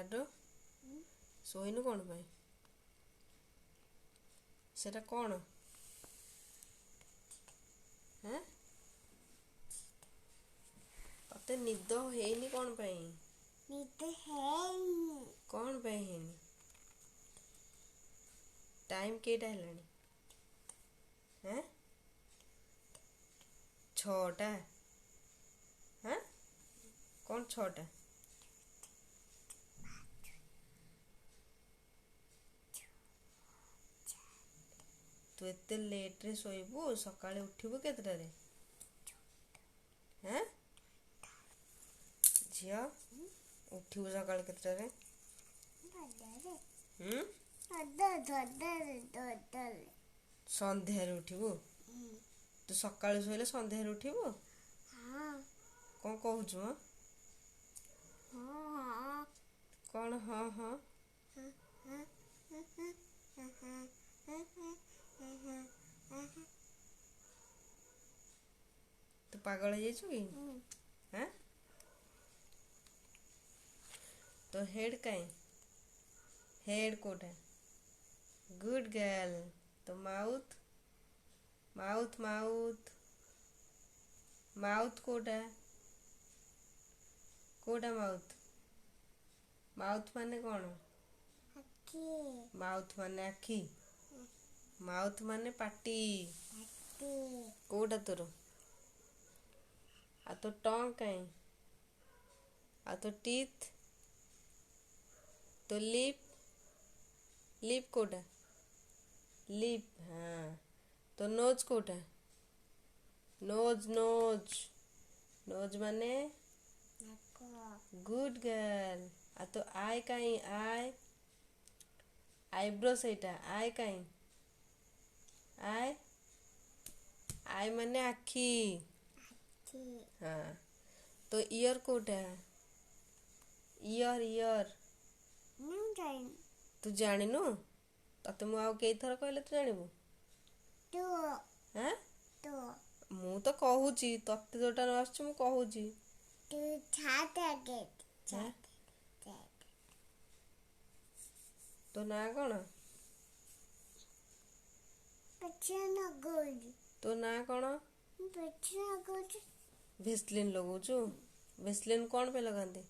लाडो शोइनु कौन पाई सेटा कौन हैं तते निद हेनी कौन पाई कौन पाई हेनी टाइम केटा हेलानी हैं 6टा हैं कौन 6टा तू एते लेट रे सोइबू सकाळे उठिबू केतटारे हैं झिया उठिबू सकाळे केतटारे संध्यारे उठिबू तू सकाळे सोइले संध्यारे उठिबू कौन कहूछु कौन हाँ हाँ तू पागल हो जाइछु कि हैं तो हेड काई हेड कोटा गुड गर्ल तो माउथ माउथ माउथ माउथ कोटा कोटा माउथ माउथ माने कौन माउथ माने आखी माउथ माने पाटी कोटा तोर आ तो टंग काई आ तो टीथ तो लिप लिप कोटा लिप हाँ तो नोज कोटा नोज नोज नोज माने गुड गर्ल आ तो आई काई आई आईब्रो सेटा आई काई आई आई माने आखी हाँ तो ईयर कोटा ईयर ईयर तू जानिनु तते मु आउ केई थर कहले तू जानिबू हैं मु तो कहूची तते जोटा न आछू मु कहूची तो ना कौन तो ना कौन भेस्लिन लगौचु भेस्लिन कौन पे लगाते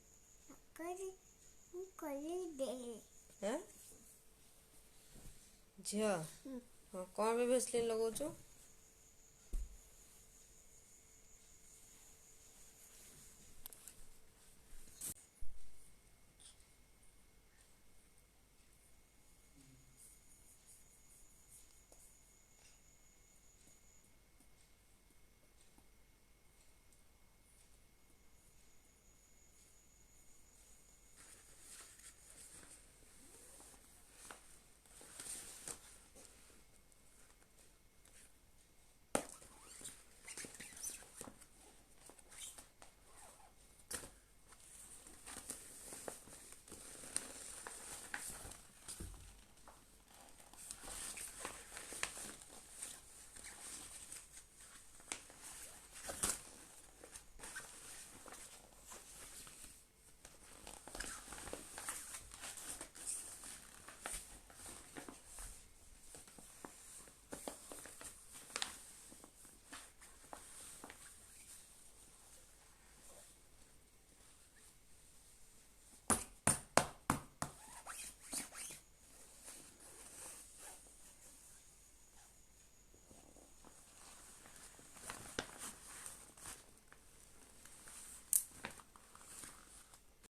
हैं झिया हाँ कौन पे भेस्लिन लगौचु